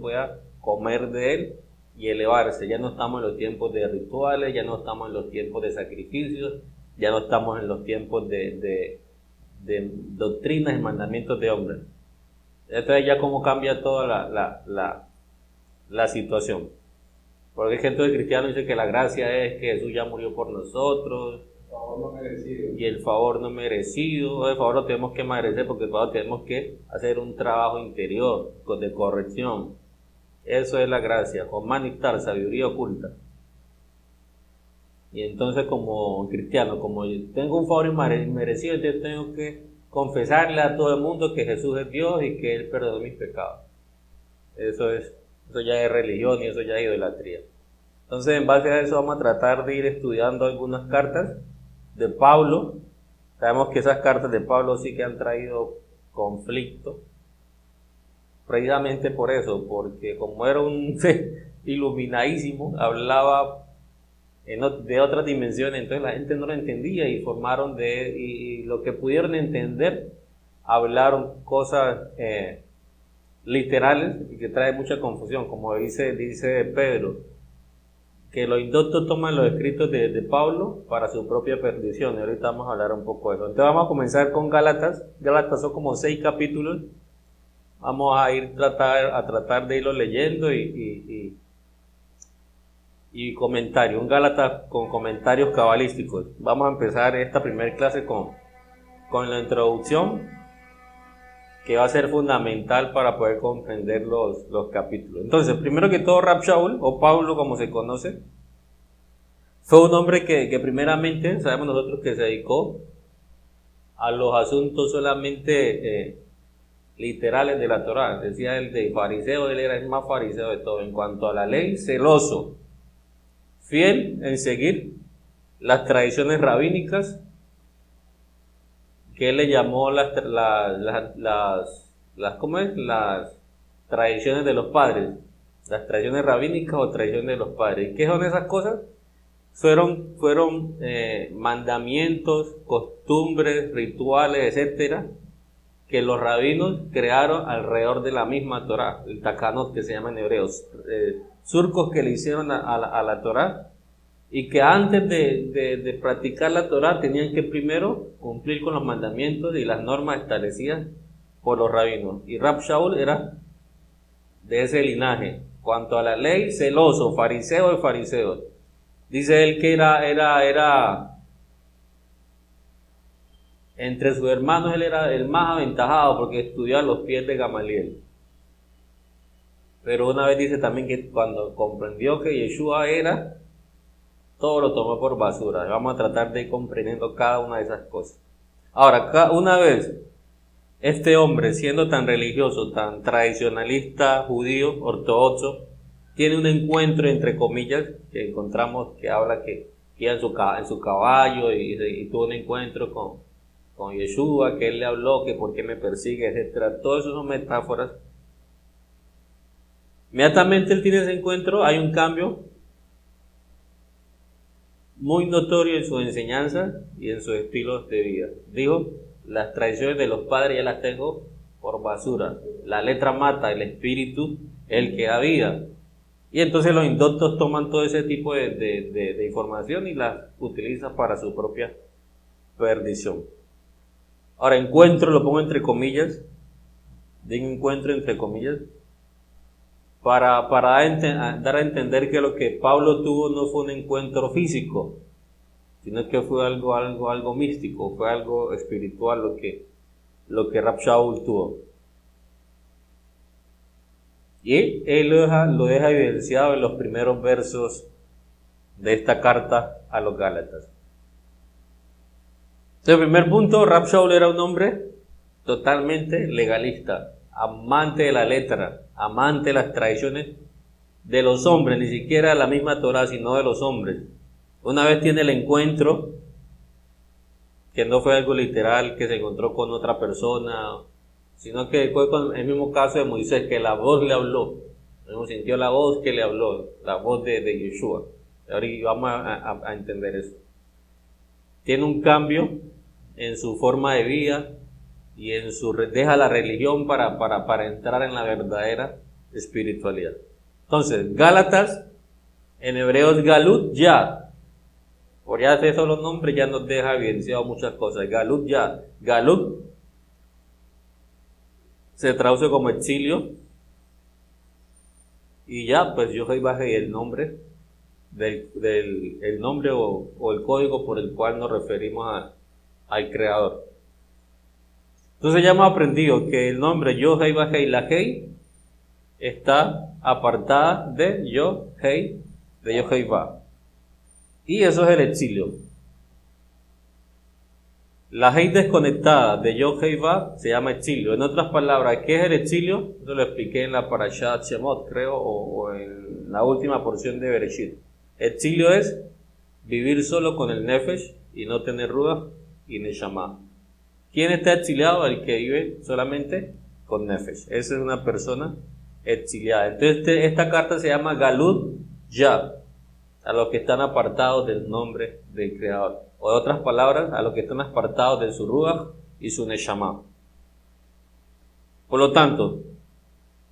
pueda comer de él y elevarse. Ya no estamos en los tiempos de rituales, ya no estamos en los tiempos de sacrificios, ya no estamos en los tiempos de doctrinas y mandamientos de hombres. Entonces ya como cambia toda la situación. Porque hay gente cristiana que dice que la gracia es que Jesús ya murió por nosotros, favor no merecido. y el favor no merecido. El favor lo tenemos que merecer porque el favor tenemos que hacer un trabajo interior de corrección. Eso es la gracia, humanitar, sabiduría oculta. Y entonces como cristiano, como yo tengo un favor inmerecido, entonces tengo que confesarle a todo el mundo que Jesús es Dios y que Él perdonó mis pecados. Eso ya es religión y eso ya es idolatría. Entonces, en base a eso vamos a tratar de ir estudiando algunas cartas de Pablo. Sabemos que esas cartas de Pablo sí que han traído conflicto, precisamente por eso, porque como era un iluminadísimo, hablaba de otras dimensiones, entonces la gente no lo entendía y y lo que pudieron entender, hablaron cosas literales y que trae mucha confusión, como dice Pedro, que los indoctos toman los escritos de Pablo para su propia perdición, y ahorita vamos a hablar un poco de eso. Entonces vamos a comenzar con Gálatas. Gálatas son como 6 capítulos, vamos a tratar de irlo leyendo y comentarios, un Gálatas con comentarios cabalísticos. Vamos a empezar esta primera clase con la introducción, que va a ser fundamental para poder comprender los capítulos. Entonces, primero que todo, Rab Shaul, o Pablo como se conoce, fue un hombre que primeramente, sabemos nosotros que se dedicó a los asuntos solamente literales de la Torá. Decía el de fariseo, él era el más fariseo de todo. En cuanto a la ley, celoso, fiel en seguir las tradiciones rabínicas, que él le llamó las tradiciones de los padres, las tradiciones rabínicas o tradiciones de los padres. ¿Y qué son esas cosas? Fueron mandamientos, costumbres, rituales, etcétera, que los rabinos crearon alrededor de la misma Torá, el takanot, que se llama en hebreos, surcos que le hicieron a la Torá, y que antes de practicar la Torá tenían que primero cumplir con los mandamientos y las normas establecidas por los rabinos. Y Rab Shaul era de ese linaje. Cuanto a la ley, celoso, fariseo de fariseos. Dice él que era entre sus hermanos, él era el más aventajado porque estudió a los pies de Gamaliel. Pero una vez dice también que cuando comprendió que Yeshua era, todo lo tomó por basura. Vamos a tratar de ir comprendiendo cada una de esas cosas. Ahora, una vez este hombre, siendo tan religioso, tan tradicionalista, judío, ortodoxo, tiene un encuentro, entre comillas, que encontramos que habla que iba en su caballo y tuvo un encuentro con Yeshua, que él le habló, que por qué me persigue, etcétera. Todo eso son metáforas. Inmediatamente él tiene ese encuentro, hay un cambio muy notorio en su enseñanza y en sus estilos de vida. Dijo, las tradiciones de los padres ya las tengo por basura. La letra mata, el espíritu es el que da vida. Y entonces los indoctos toman todo ese tipo de información y las utilizan para su propia perdición. Ahora, encuentro, lo pongo entre comillas, digo encuentro entre comillas, para dar a entender que lo que Pablo tuvo no fue un encuentro físico, sino que fue algo místico, fue algo espiritual lo que Rab Shaul tuvo. Y él lo deja evidenciado en los primeros versos de esta carta a los Gálatas. Entonces, el primer punto, Rab Shaul era un hombre totalmente legalista, amante de la letra, amante de las tradiciones de los hombres, ni siquiera la misma Torá, sino de los hombres. Una vez tiene el encuentro, que no fue algo literal, que se encontró con otra persona, sino que fue con el mismo caso de Moisés, que la voz le habló, sintió la voz que le habló, la voz de Yeshua. Ahora vamos a entender eso. Tiene un cambio en su forma de vida y deja la religión para entrar en la verdadera espiritualidad. Entonces, Gálatas, en hebreo es Galut Ya. Por ya esos los nombres ya nos deja evidenciado muchas cosas. Galut Ya. Galut se traduce como exilio. Y ya, pues yo bajé el nombre el nombre o el código por el cual nos referimos al Creador. Entonces ya hemos aprendido que el nombre Yo-Hei, Bajei, la Hei está apartada de Yo-Hei, de Yo-Hei, Ba. Y eso es el exilio. La Hei desconectada de Yo-Hei, Ba se llama exilio. En otras palabras, ¿qué es el exilio? Eso lo expliqué en la Parashat Shemot, creo, o en la última porción de Bereshit. Exilio es vivir solo con el Nefesh y no tener Ruach y Neshama. ¿Quién está exiliado? El que vive solamente con Nefesh. Esa es una persona exiliada. Entonces esta carta se llama Galut Ya, a los que están apartados del nombre del Creador. O de otras palabras, a los que están apartados de su Ruach y su Neshama. Por lo tanto,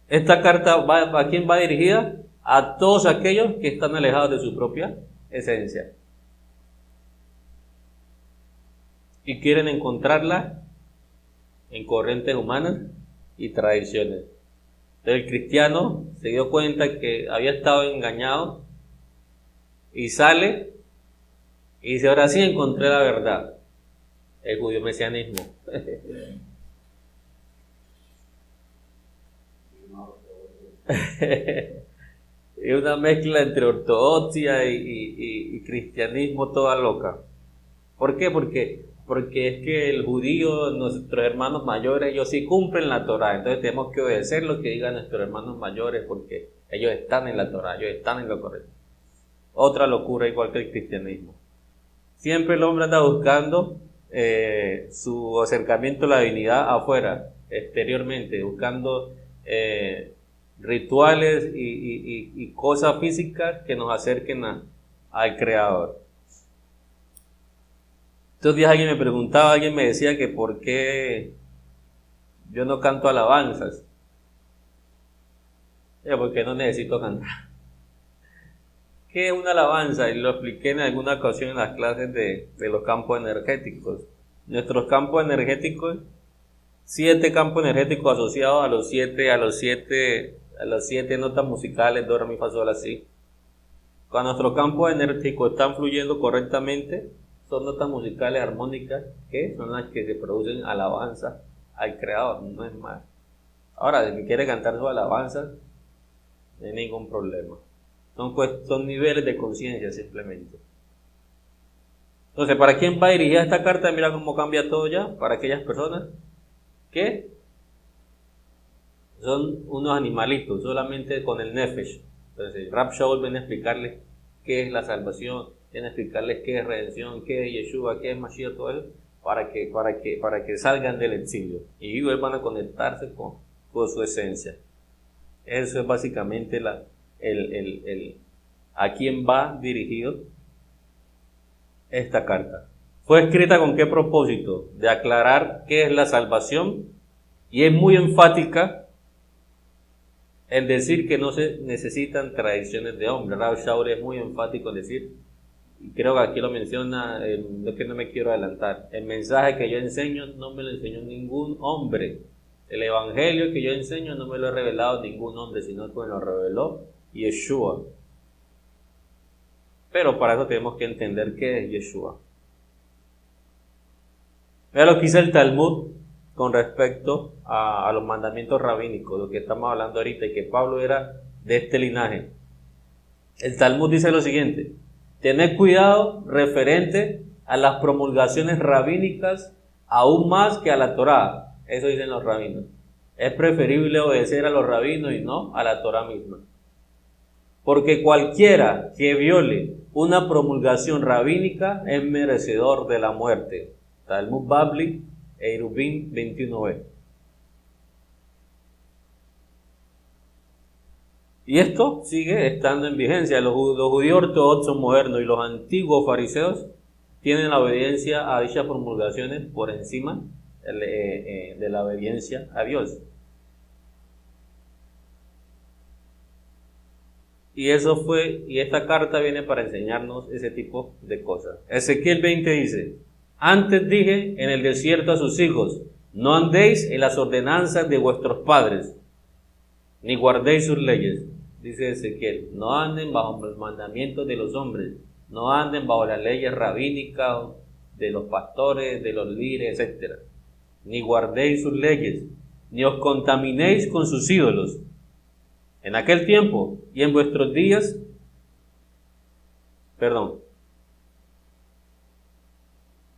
esta carta ¿a quién va dirigida? A todos aquellos que están alejados de su propia esencia y quieren encontrarla en corrientes humanas y tradiciones. Entonces el cristiano se dio cuenta que había estado engañado y sale y dice: ahora sí encontré la verdad, el judío mesianismo. Es una mezcla entre ortodoxia y cristianismo toda loca. ¿Por qué? Porque es que el judío, nuestros hermanos mayores, ellos sí cumplen la Torah. Entonces tenemos que obedecer lo que digan nuestros hermanos mayores porque ellos están en la Torah, ellos están en lo correcto. Otra locura igual que el cristianismo. Siempre el hombre anda buscando su acercamiento a la divinidad afuera, exteriormente, buscando rituales y cosas físicas que nos acerquen al Creador. Estos días alguien me decía que por qué yo no canto alabanzas. Porque no necesito cantar. ¿Qué es una alabanza? Y lo expliqué en alguna ocasión en las clases de los campos energéticos. Nuestros campos energéticos, 7 campos energéticos asociados a los siete notas musicales, do, re, mi, fa, sol, la, si. Cuando nuestros campos energéticos están fluyendo correctamente, son notas musicales armónicas que son las que se producen alabanza al Creador, no es más. Ahora, si quiere cantar su alabanza, no hay ningún problema. Son niveles de conciencia simplemente. Entonces, ¿para quién va dirigida esta carta? Mira cómo cambia todo ya. Para aquellas personas que son unos animalitos, solamente con el Nefesh. Entonces, Rab Shaul viene a explicarles qué es la salvación, viene a explicarles qué es redención, qué es Yeshua, qué es Mashiach, todo eso, para que salgan del exilio y vuelvan a conectarse con su esencia. Eso es básicamente a quién va dirigido esta carta. Fue escrita con qué propósito? De aclarar qué es la salvación, y es muy enfática en decir que no se necesitan tradiciones de hombre. Rav Shaul es muy enfático en decir, y creo que aquí lo menciona, es que no me quiero adelantar, el mensaje que yo enseño no me lo enseñó ningún hombre. El evangelio que yo enseño no me lo ha revelado ningún hombre, sino que me lo reveló Yeshua. Pero para eso tenemos que entender qué es Yeshua. Vea lo que dice el Talmud con respecto a los mandamientos rabínicos, lo que estamos hablando ahorita, y que Pablo era de este linaje. El Talmud dice lo siguiente: tened cuidado referente a las promulgaciones rabínicas aún más que a la Torá. Eso dicen los rabinos. Es preferible obedecer a los rabinos y no a la Torá misma. Porque cualquiera que viole una promulgación rabínica es merecedor de la muerte. Talmud Babli, Eruvin 21b. Y esto sigue estando en vigencia. Los judíos ortodoxos modernos y los antiguos fariseos tienen la obediencia a dichas promulgaciones por encima de la obediencia a Dios. Y esta carta viene para enseñarnos ese tipo de cosas. Ezequiel 20 dice: antes dije en el desierto a sus hijos, no andéis en las ordenanzas de vuestros padres, ni guardéis sus leyes. Dice Ezequiel, no anden bajo los mandamientos de los hombres, no anden bajo las leyes rabínicas de los pastores, de los líderes, etc. Ni guardéis sus leyes, ni os contaminéis con sus ídolos. En aquel tiempo y en vuestros días,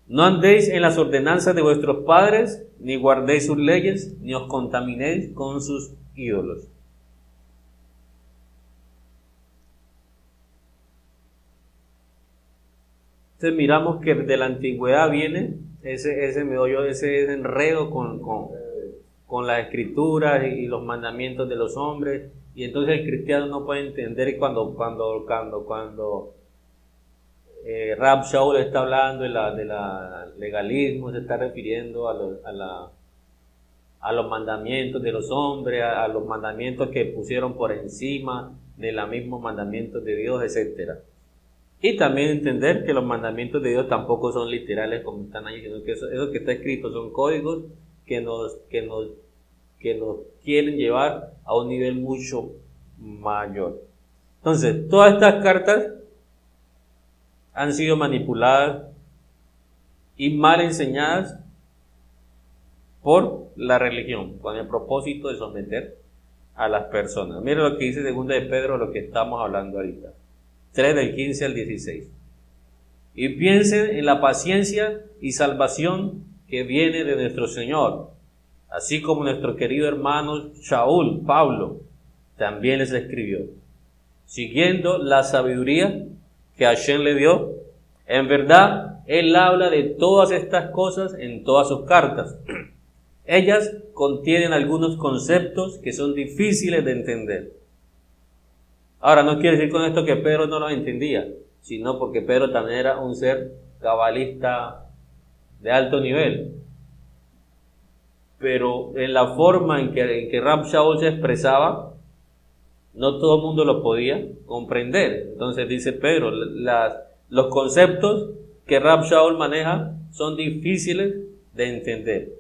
no andéis en las ordenanzas de vuestros padres, ni guardéis sus leyes, ni os contaminéis con sus ídolos. Entonces miramos que de la antigüedad viene ese meollo, ese enredo con las escrituras y los mandamientos de los hombres, y entonces el cristiano no puede entender cuando Rab Shaul está hablando de la legalismo, se está refiriendo a los mandamientos de los hombres, a los mandamientos que pusieron por encima de los mismos mandamientos de Dios, etc. Y también entender que los mandamientos de Dios tampoco son literales como están ahí, sino que eso que está escrito son códigos que nos quieren llevar a un nivel mucho mayor. Entonces, todas estas cartas han sido manipuladas y mal enseñadas por la religión, con el propósito de someter a las personas. Mira lo que dice 2 de Pedro, lo que estamos hablando ahorita. 3 del 15 al 16. Y piensen en la paciencia y salvación que viene de nuestro Señor, así como nuestro querido hermano Shaul, Pablo, también les escribió, siguiendo la sabiduría que Hashem le dio. En verdad, él habla de todas estas cosas en todas sus cartas. Ellas contienen algunos conceptos que son difíciles de entender. Ahora, no quiere decir con esto que Pedro no los entendía, sino porque Pedro también era un ser cabalista de alto nivel. Pero en la forma en que Rab Shaul se expresaba, no todo el mundo lo podía comprender. Entonces dice Pedro, los conceptos que Rab Shaul maneja son difíciles de entender.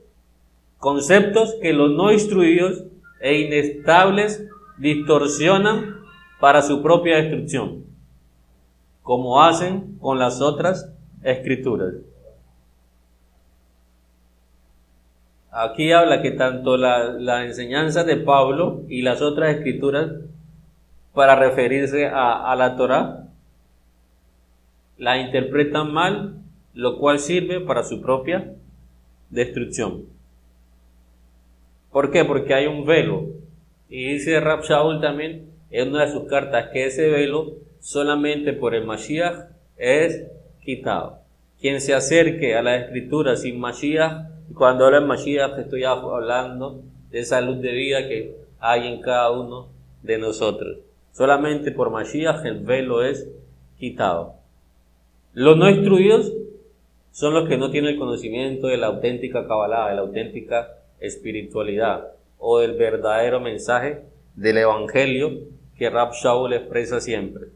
Conceptos que los no instruidos e inestables distorsionan para su propia destrucción, como hacen con las otras escrituras. Aquí habla que tanto la enseñanza de Pablo y las otras escrituras, para referirse a la Torá, la interpretan mal, lo cual sirve para su propia destrucción. ¿Por qué? Porque hay un velo. Y dice Rab Shaul también en una de sus cartas que ese velo solamente por el Mashiach es quitado. Quien se acerque a la escritura sin Mashiach, y cuando hablo de Mashiach estoy hablando de esa luz de vida que hay en cada uno de nosotros. Solamente por Mashiach el velo es quitado. Los no instruidos son los que no tienen el conocimiento de la auténtica Kabbalah, de la auténtica espiritualidad o del verdadero mensaje del Evangelio que Rab Shaul expresa siempre.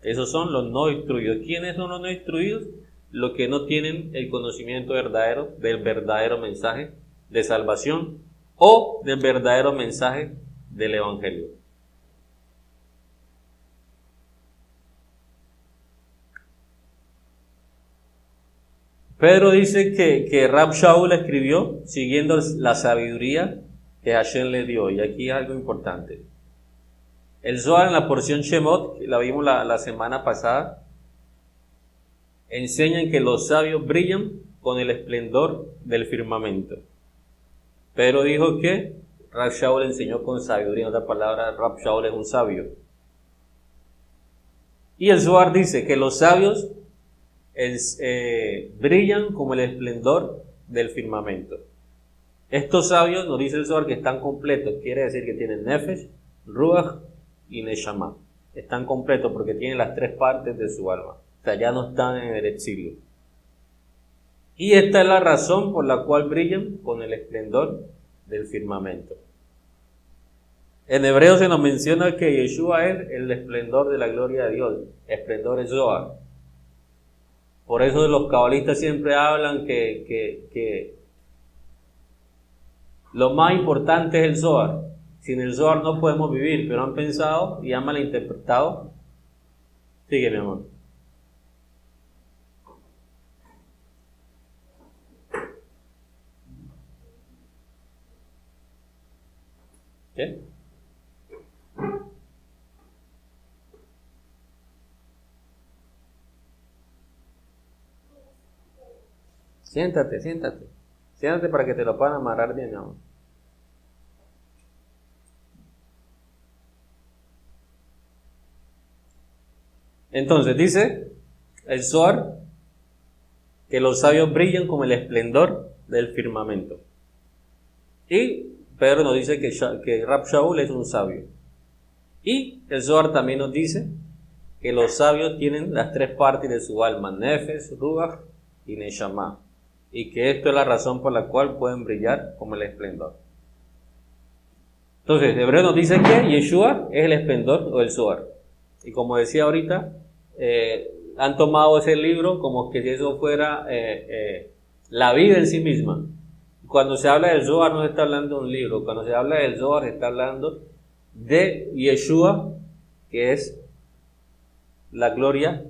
Esos son los no instruidos. ¿Quiénes son los no instruidos? Los que no tienen el conocimiento verdadero del verdadero mensaje de salvación o del verdadero mensaje del Evangelio. Pedro dice que Rab Shaul escribió siguiendo la sabiduría que Hashem le dio. Y aquí hay algo importante. El Zohar en la porción Shemot, que la vimos la semana pasada, enseñan que los sabios brillan con el esplendor del firmamento. Pedro dijo que Rab Shaul enseñó con sabiduría. En otras palabras, Rab Shaul es un sabio. Y el Zohar dice que los sabios brillan como el esplendor del firmamento. Estos sabios, nos dice el Zohar, que están completos. Quiere decir que tienen Nefesh, Ruach y Neshama. Están completos porque tienen las tres partes de su alma. O sea, ya no están en el exilio. Y esta es la razón por la cual brillan con el esplendor del firmamento. En hebreo se nos menciona que Yeshua es el esplendor de la gloria de Dios. Esplendor es Zohar. Por eso los cabalistas siempre hablan que lo más importante es el Zohar. Sin el Zohar no podemos vivir, pero han pensado y han malinterpretado. Sigue, mi amor. ¿Qué? Siéntate, siéntate. Siéntate para que te lo puedan amarrar bien, mi amor. Entonces dice el Zohar que los sabios brillan como el esplendor del firmamento. Y Pedro nos dice que Rab Shaul es un sabio. Y el Zohar también nos dice que los sabios tienen las tres partes de su alma, Nefesh, Ruach y Neshama. Y que esto es la razón por la cual pueden brillar como el esplendor. Entonces, Hebreo nos dice que Yeshua es el esplendor o el Zohar. Y como decía ahorita, han tomado ese libro como que si eso fuera la vida en sí misma. Cuando se habla del Zohar no se está hablando de un libro. Cuando se habla del Zohar se está hablando de Yeshua, que es la gloria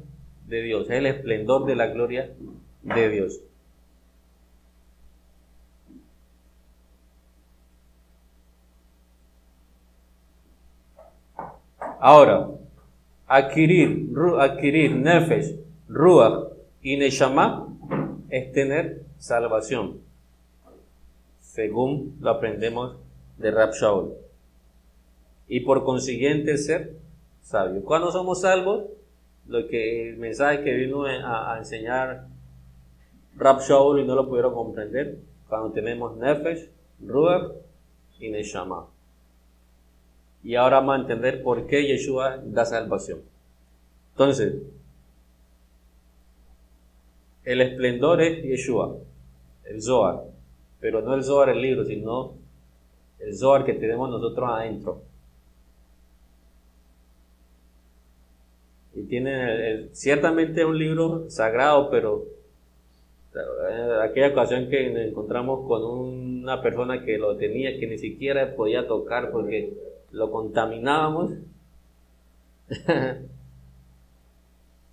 de Dios, es el esplendor de la gloria de Dios. Ahora, adquirir Nefesh, Ruach y Neshama es tener salvación, según lo aprendemos de Rab Shaul, y por consiguiente ser sabio. ¿Cuándo somos salvos? El mensaje que vino a enseñar Rab Shaul y no lo pudieron comprender, cuando tenemos Nefesh, Ruach y Neshama. Y ahora vamos a entender por qué Yeshua da salvación. Entonces, el esplendor es Yeshua, el Zohar, pero no el Zohar el libro, sino el Zohar que tenemos nosotros adentro. Y tiene, ciertamente es un libro sagrado, pero aquella ocasión que nos encontramos con una persona que lo tenía, que ni siquiera podía tocar porque lo contaminábamos.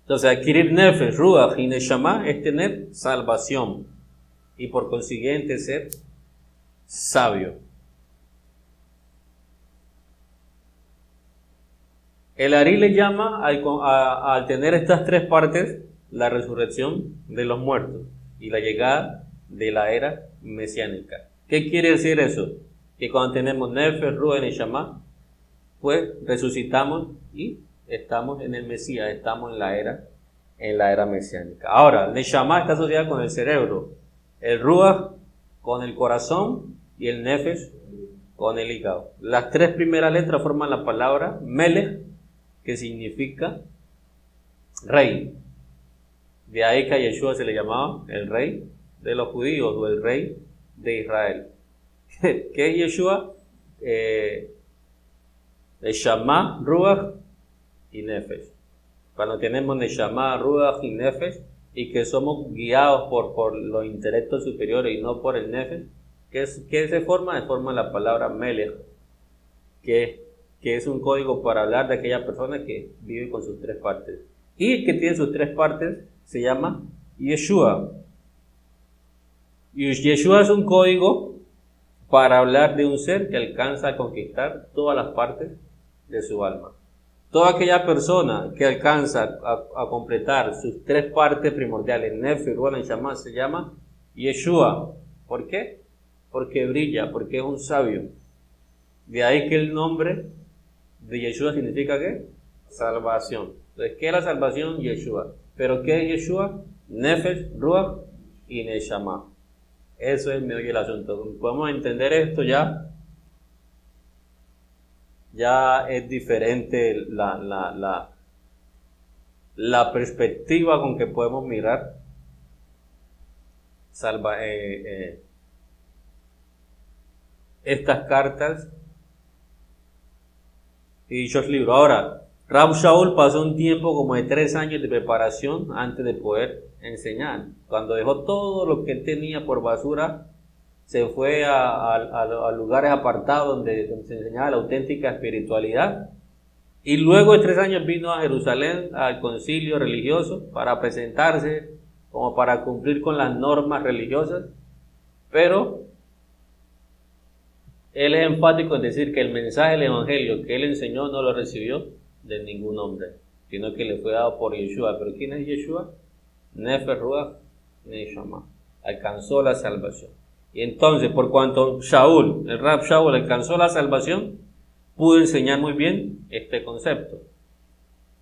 Entonces, adquirir Nefesh, Ruach y Neshama es tener salvación y por consiguiente ser sabio. El Ari le llama al tener estas tres partes la resurrección de los muertos y la llegada de la era mesiánica. ¿Qué quiere decir eso? Que cuando tenemos Nefesh, Ruach y Neshama, pues resucitamos y estamos en el Mesías, estamos en la era mesiánica. Ahora, Neshama está asociada con el cerebro, el Ruach con el corazón y el Nefesh con el hígado. Las tres primeras letras forman la palabra Melech, que significa rey. De ahí que a Yeshua se le llamaba el rey de los judíos o el rey de Israel. ¿Qué es Yeshua? Neshama, Ruach y Nefesh. Cuando tenemos Neshama, Ruach y Nefesh y que somos guiados por los intelectos superiores y no por el Nefesh, ¿qué se forma? Se forma la palabra Melech, que es un código para hablar de aquella persona que vive con sus tres partes. Y el que tiene sus tres partes se llama Yeshua. Y Yeshua es un código para hablar de un ser que alcanza a conquistar todas las partes de su alma. Toda aquella persona que alcanza a completar sus tres partes primordiales, Nefesh, Ruach y Neshama, se llama Yeshua. ¿Por qué? Porque brilla, porque es un sabio. De ahí que el nombre de Yeshua significa ¿qué? Salvación. Entonces, ¿qué es la salvación? Yeshua. ¿Pero qué es Yeshua? Nefesh, Ruach y Neshama. Eso es el asunto. Podemos entender esto ya es diferente la perspectiva con que podemos mirar estas cartas y dichos libros. Ahora, Rab Shaul pasó un tiempo como de 3 años de preparación antes de poder enseñar. Cuando dejó todo lo que él tenía por basura, se fue a lugares apartados donde se enseñaba la auténtica espiritualidad. Y luego de 3 años vino a Jerusalén al concilio religioso para presentarse, como para cumplir con las normas religiosas. Pero él es enfático en decir que el mensaje del evangelio que él enseñó no lo recibió de ningún hombre, sino que le fue dado por Yeshua. ¿Pero quién es Yeshua? Nefer Ruach Neshama. Alcanzó la salvación. Y entonces, por cuanto Shaul, el Rab Shaul, alcanzó la salvación, pudo enseñar muy bien este concepto.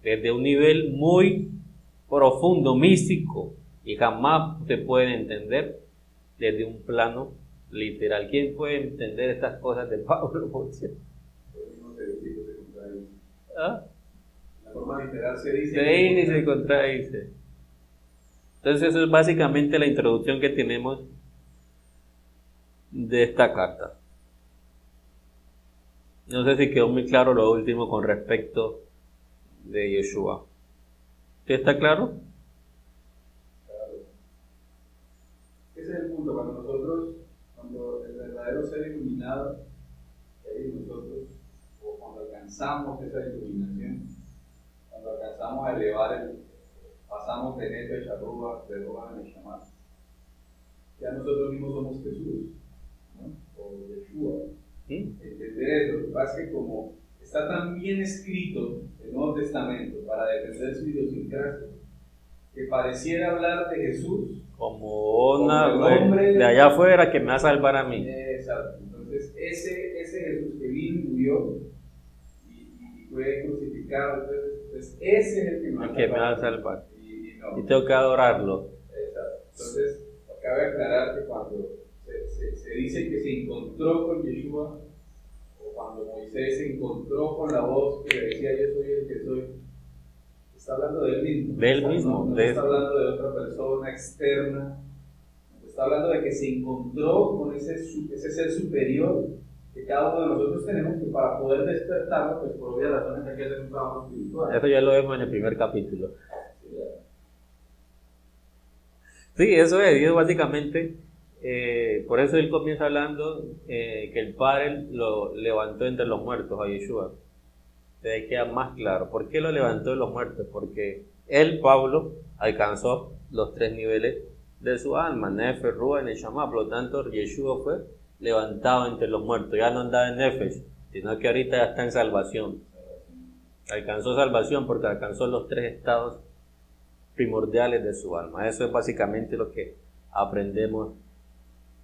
Desde un nivel muy profundo, místico, y jamás se puede entender desde un plano literal. ¿Quién puede entender estas cosas de Pablo? ¿Ah? La forma literal se dice. Se dice y se contradice. Entonces eso es básicamente la introducción que tenemos de esta carta. No sé si quedó muy claro lo último con respecto de Yeshua. ¿Sí está claro? Claro. Ese es el punto. Cuando el verdadero ser iluminado es nosotros, o cuando alcanzamos esa iluminación, cuando alcanzamos a elevar pasamos de Nefesh a Ruach, de Ruach a Neshama, ya nosotros mismos somos Jesús, ¿no? O Yeshua. ¿Sí? Entender eso. Lo que pasa es que como está tan bien escrito el Nuevo Testamento para defender su idiosincrasia, que pareciera hablar de Jesús Como como el hombre de allá afuera que me va a salvar a mí. Exacto. Entonces ese Jesús que vino y murió y fue crucificado, entonces ese es el que me va a salvar. No. Y tengo que adorarlo. Exacto. Entonces, cabe aclarar que cuando se dice que se encontró con Yeshua, o cuando Moisés se encontró con la voz que le decía yo soy el que soy, está hablando de él mismo. De él mismo. No está hablando de otra persona externa. Está hablando de que se encontró con ese ser superior que cada uno de nosotros tenemos, que para poder despertarlo, pues por obvias razones hay que hacer un trabajo espiritual. Eso ya lo vemos en el primer capítulo. Sí, eso es. Dios básicamente, por eso él comienza hablando que el Padre lo levantó entre los muertos a Yeshua. Entonces queda más claro. ¿Por qué lo levantó de los muertos? Porque él, Pablo, alcanzó los 3 niveles de su alma, Nefer, Ruach y Neshama. Por lo tanto, Yeshua fue levantado entre los muertos. Ya no andaba en Nefesh, sino que ahorita ya está en salvación. Alcanzó salvación porque alcanzó los 3 estados primordiales de su alma. Eso es básicamente lo que aprendemos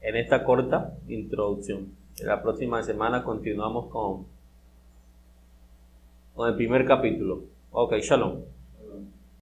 en esta corta introducción. En la próxima semana continuamos con el primer capítulo. Ok, shalom.